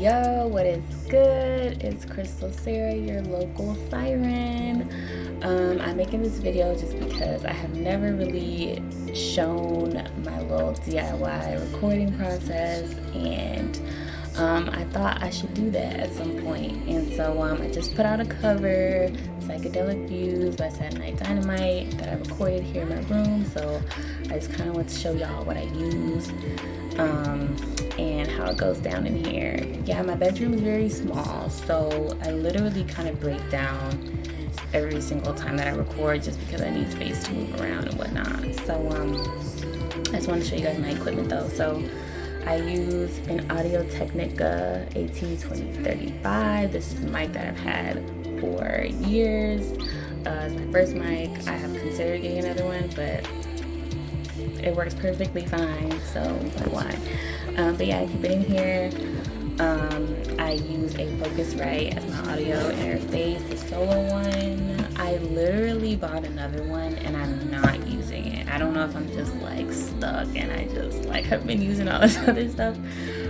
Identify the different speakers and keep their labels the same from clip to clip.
Speaker 1: Yo, what is good? It's Crystal Sarah, your local siren. I'm making this video just because I have never really shown my little DIY recording process, and I thought I should do that at some point. And so I just put out a cover, Psychedelic Views by Saturday Night Dynamite, that I recorded here in my room. So I just kind of want to show y'all what I use and how it goes down in here. Yeah, my bedroom is very small, so I literally kind of break down every single time that I record just because I need space to move around and whatnot. So I just want to show you guys my equipment though. So I use an Audio Technica AT2035. This is a mic that I've had for years. It's my first mic. I have considered getting another one, but it works perfectly fine, so why? But yeah, I keep it in here. I use a Focusrite as my audio interface, the solo one. I literally bought another one and I'm not using it. I don't know if I'm just like stuck and I just like have been using all this other stuff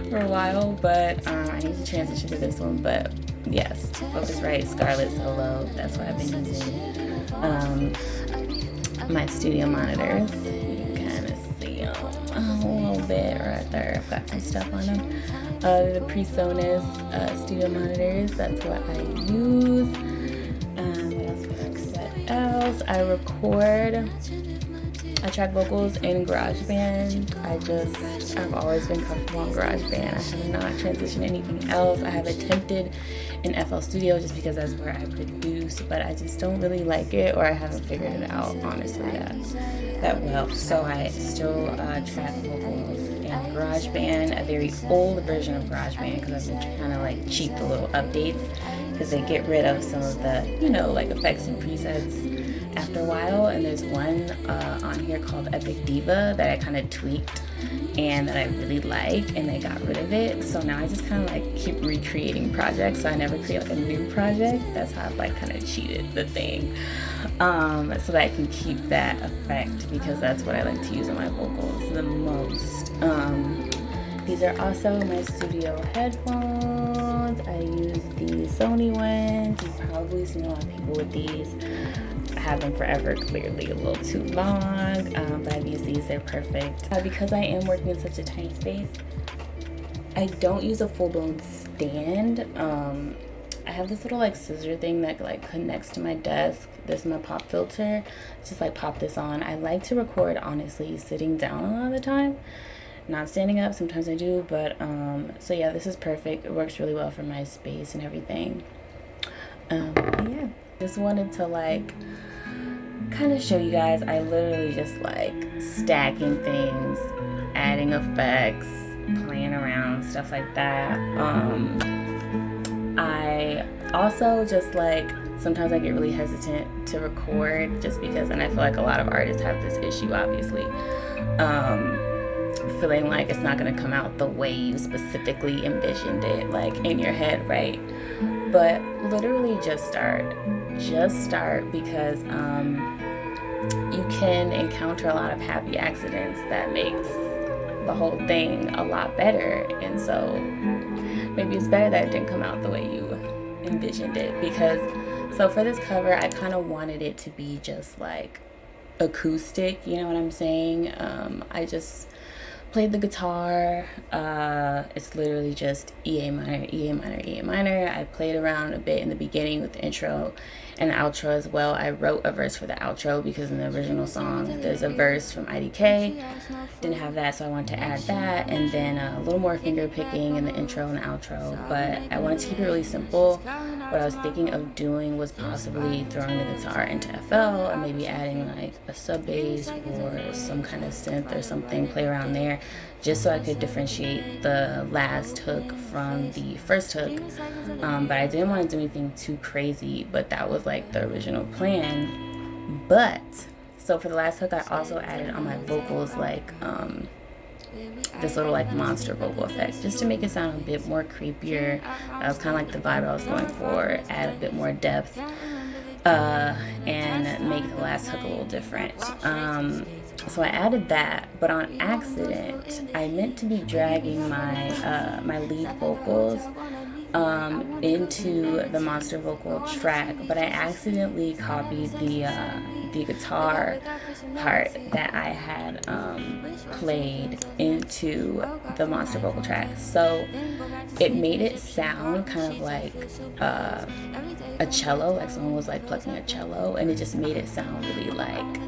Speaker 1: for a while, but I need to transition to this one. But yes, Focusrite Scarlett Solo, that's what I've been using. My studio monitors, you can kind of see them a little bit right there. I've got some stuff on them. The PreSonus studio monitors, that's what I use. What else? I record, I track vocals in GarageBand. I've always been comfortable on GarageBand. I have not transitioned anything else. I have attempted in FL Studio just because that's where I produce, but I just don't really like it, or I haven't figured it out, honestly, that well. So I still track vocals in GarageBand, a very old version of GarageBand, because I've been trying to like cheat the little updates, because they get rid of some of the, like effects and presets after a while. And there's one on here called Epic Diva that I kind of tweaked and that I really like, and they got rid of it. So now I just kind of like keep recreating projects, so I never create like a new project. That's how I've like kind of cheated the thing, so that I can keep that effect, because that's what I like to use on my vocals the most. These are also my studio headphones. I use the Sony ones. You've probably seen a lot of people with these. I have them forever, clearly a little too long, but I've used these, they're perfect. Because I am working in such a tiny space, I don't use a full-blown stand. I have this little like scissor thing that like connects to my desk. This is my pop filter. Just like pop this on. I like to record honestly sitting down a lot of the time, not standing up. Sometimes I do, but so yeah, this is perfect. It works really well for my space and everything. Yeah, just wanted to like kind of show you guys. I literally just like stacking things, adding effects, playing around, stuff like that. I also just like, sometimes I get really hesitant to record just because, and I feel like a lot of artists have this issue, obviously, feeling like it's not going to come out the way you specifically envisioned it, like in your head, right? But literally just start, because you can encounter a lot of happy accidents that makes the whole thing a lot better. And so maybe it's better that it didn't come out the way you envisioned it, because so for this cover I kind of wanted it to be just like acoustic, you know what I'm saying? I just played the guitar. It's literally just E, A minor, E, A minor, E, A minor. I played around a bit in the beginning with the intro and the outro as well. I wrote a verse for the outro because in the original song there's a verse from IDK. Didn't have that, so I wanted to add that, and then a little more finger picking in the intro and the outro. But I wanted to keep it really simple. What I was thinking of doing was possibly throwing the guitar into FL and maybe adding like a sub bass or some kind of synth or something, play around there, just so I could differentiate the last hook from the first hook. But I didn't want to do anything too crazy, but that was like the original plan. But so for the last hook, I also added on my vocals like this little like monster vocal effect, just to make it sound a bit more creepier. That was kind of like the vibe I was going for. Add a bit more depth and make the last hook a little different. So I added that, but on accident, I meant to be dragging my lead vocals into the Monster vocal track, but I accidentally copied the guitar part that I had played into the Monster vocal track. So it made it sound kind of like a cello, like someone was like plucking a cello, and it just made it sound really like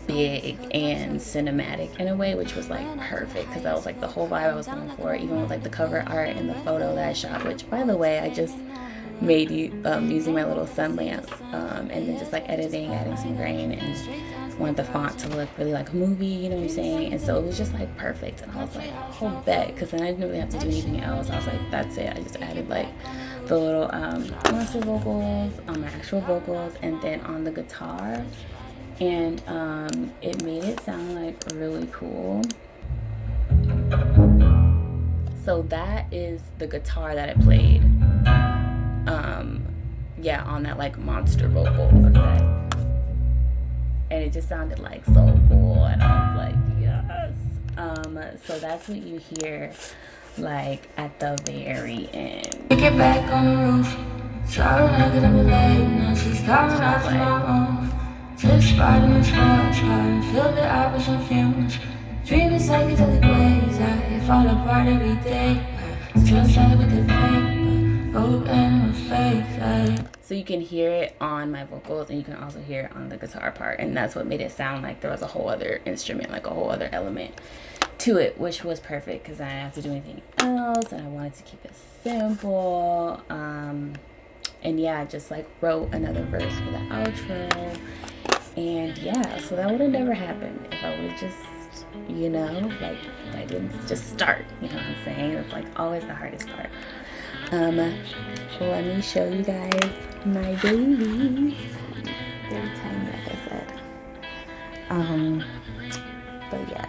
Speaker 1: big and cinematic in a way, which was like perfect because that was like the whole vibe I was going for, even with like the cover art and the photo that I shot, which by the way I just made using my little sun lamp, and then just like editing, adding some grain, and wanted the font to look really like a movie, you know what I'm saying? And so it was just like perfect, and I was like, oh bet, because then I didn't really have to do anything else. I was like, that's it. I just added like the little monster vocals on my actual vocals, and then on the guitar, and it made it sound like really cool. So that is the guitar that I played yeah, on that like monster vocal effect, and it just sounded like so cool, and I was like, yes. So that's what you hear like at the very end. Get back on the roof, sorry I could have been late, now she's coming out to my room. Just riding the sports car and feel the opposite fumes. Dreaming psychedelic ways, I fall apart every day. Just like with the paper, open my face. So you can hear it on my vocals, and you can also hear it on the guitar part, and that's what made it sound like there was a whole other instrument, like a whole other element to it, which was perfect because I didn't have to do anything else, and I wanted to keep it simple. And yeah, I just like wrote another verse for the outro. And yeah, so that would have never happened if I would have just, you know, like I didn't just start, you know what I'm saying? It's like always the hardest part. Let me show you guys my babies. They're tiny, like I said. But yes,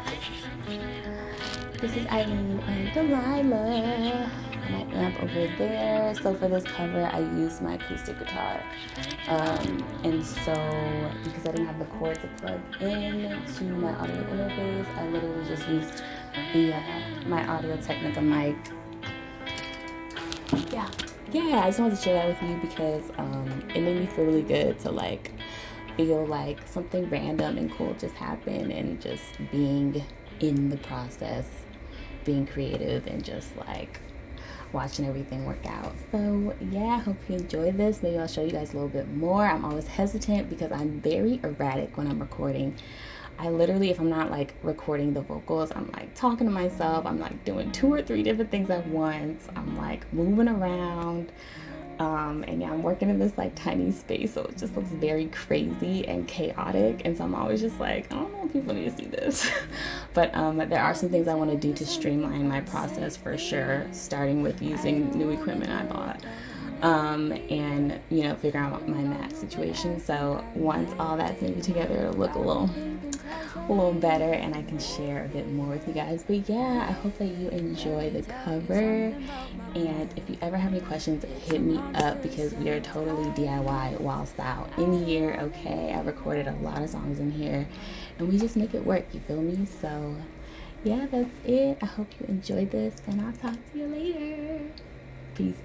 Speaker 1: this is Eileen and Delilah. My amp over there. So for this cover I used my acoustic guitar, and so because I didn't have the cord to plug in to my audio interface, I literally just used the my Audio-Technica mic. Yeah, I just wanted to share that with you because it made me feel really good to like feel like something random and cool just happened, and just being in the process, being creative, and just like watching everything work out. So yeah, I hope you enjoy this. Maybe I'll show you guys a little bit more. I'm always hesitant because I'm very erratic when I'm recording. I literally, if I'm not like recording the vocals, I'm like talking to myself, I'm like doing 2 or 3 different things at once, I'm like moving around, and yeah, I'm working in this like tiny space, so it just looks very crazy and chaotic, and so I'm always just like, I don't know if people need to see this. But there are some things I want to do to streamline my process for sure, starting with using new equipment I bought, and you know, figure out my Mac situation. So once all that's maybe together, it'll look a little better, and I can share a bit more with you guys. But yeah, I hope that you enjoy the cover, and if you ever have any questions, hit me up because we are totally DIY whilst out in here. Okay, I recorded a lot of songs in here and we just make it work, you feel me? So yeah, that's it. I hope you enjoyed this, and I'll talk to you later. Peace.